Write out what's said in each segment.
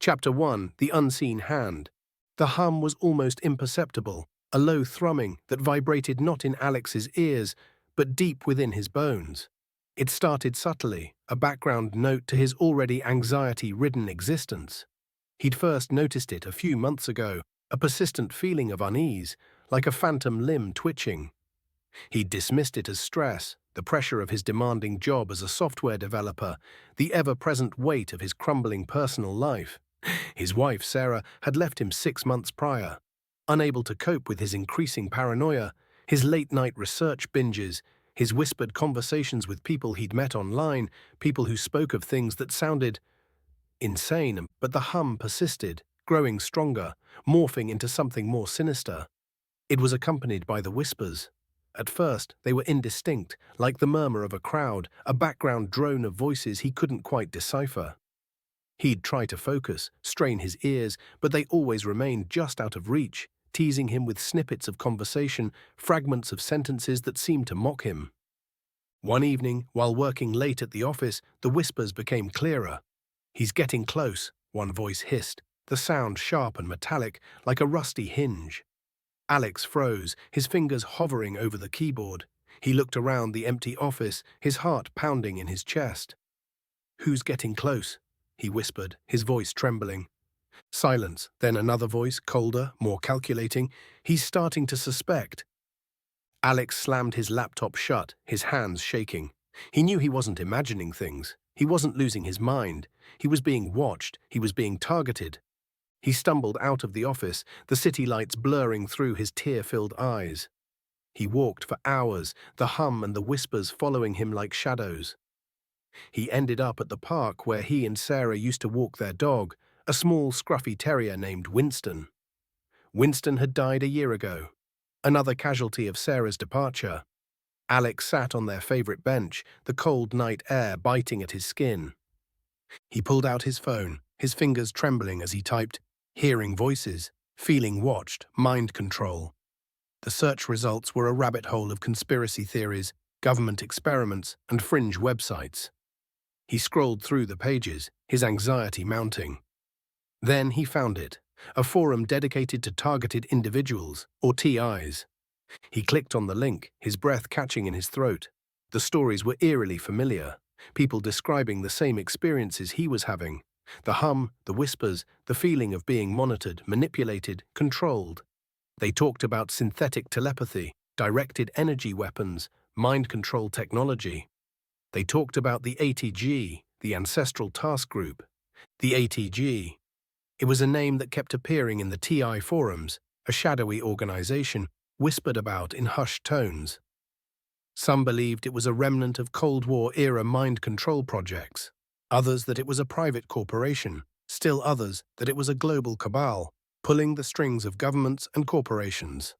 Chapter 1: The Unseen Hand. The hum was almost imperceptible, a low thrumming that vibrated not in Alex's ears, but deep within his bones. It started subtly, a background note to his already anxiety-ridden existence. He'd first noticed it a few months ago, a persistent feeling of unease, like a phantom limb twitching. He'd dismissed it as stress, the pressure of his demanding job as a software developer, the ever-present weight of his crumbling personal life. His wife, Sarah, had left him 6 months prior. Unable to cope with his increasing paranoia, his late-night research binges, his whispered conversations with people he'd met online, people who spoke of things that sounded insane, but the hum persisted, growing stronger, morphing into something more sinister. It was accompanied by the whispers. At first, they were indistinct, like the murmur of a crowd, a background drone of voices he couldn't quite decipher. He'd try to focus, strain his ears, but they always remained just out of reach, teasing him with snippets of conversation, fragments of sentences that seemed to mock him. One evening, while working late at the office, the whispers became clearer. "He's getting close," one voice hissed, the sound sharp and metallic, like a rusty hinge. Alex froze, his fingers hovering over the keyboard. He looked around the empty office, his heart pounding in his chest. "Who's getting close?" he whispered, his voice trembling. Silence, then another voice, colder, more calculating. "He's starting to suspect." Alex slammed his laptop shut, his hands shaking. He knew he wasn't imagining things. He wasn't losing his mind. He was being watched. He was being targeted. He stumbled out of the office, the city lights blurring through his tear-filled eyes. He walked for hours, the hum and the whispers following him like shadows. He ended up at the park where he and Sarah used to walk their dog, a small, scruffy terrier named Winston. Winston had died a year ago, another casualty of Sarah's departure. Alex sat on their favorite bench, the cold night air biting at his skin. He pulled out his phone, his fingers trembling as he typed, hearing voices, feeling watched, mind control. The search results were a rabbit hole of conspiracy theories, government experiments, and fringe websites. He scrolled through the pages, his anxiety mounting. Then he found it, a forum dedicated to targeted individuals, or TIs. He clicked on the link, his breath catching in his throat. The stories were eerily familiar, people describing the same experiences he was having. The hum, the whispers, the feeling of being monitored, manipulated, controlled. They talked about synthetic telepathy, directed energy weapons, mind control technology. They talked about the ATG, the Ancestral Task Group. The ATG. It was a name that kept appearing in the TI forums, a shadowy organization, whispered about in hushed tones. Some believed it was a remnant of Cold War-era mind control projects. Others that it was a private corporation. Still others that it was a global cabal, pulling the strings of governments and corporations.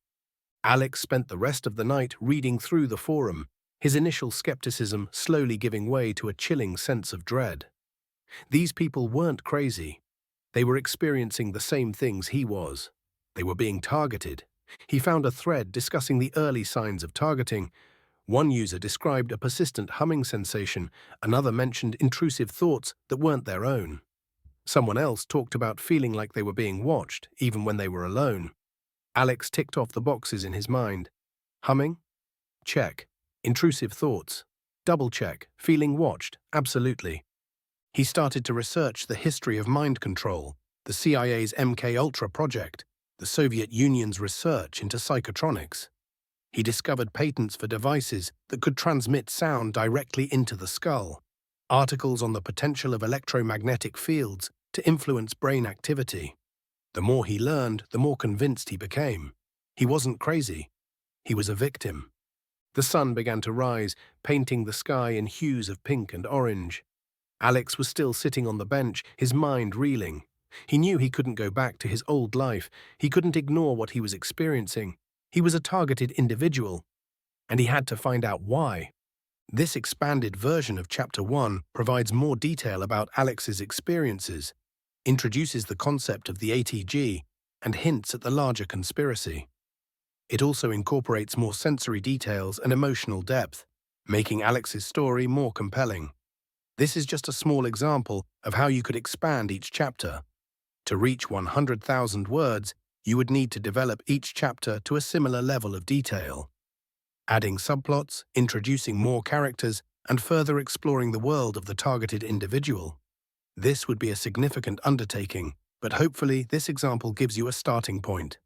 Alex spent the rest of the night reading through the forum, his initial skepticism slowly giving way to a chilling sense of dread. These people weren't crazy. They were experiencing the same things he was. They were being targeted. He found a thread discussing the early signs of targeting. One user described a persistent humming sensation, another mentioned intrusive thoughts that weren't their own. Someone else talked about feeling like they were being watched, even when they were alone. Alex ticked off the boxes in his mind. Humming? Check. Intrusive thoughts? Double check. Feeling watched? Absolutely. He started to research the history of mind control, the CIA's MK Ultra project, the Soviet Union's research into psychotronics. He discovered patents for devices that could transmit sound directly into the skull, articles on the potential of electromagnetic fields to influence brain activity. The more he learned, the more convinced he became. He wasn't crazy. He was a victim. The sun began to rise, painting the sky in hues of pink and orange. Alex was still sitting on the bench, his mind reeling. He knew he couldn't go back to his old life. He couldn't ignore what he was experiencing. He was a targeted individual, and he had to find out why. This expanded version of Chapter 1 provides more detail about Alex's experiences, introduces the concept of the ATG, and hints at the larger conspiracy. It also incorporates more sensory details and emotional depth, making Alex's story more compelling. This is just a small example of how you could expand each chapter. To reach 100,000 words, you would need to develop each chapter to a similar level of detail, adding subplots, introducing more characters, and further exploring the world of the targeted individual. This would be a significant undertaking, but hopefully this example gives you a starting point.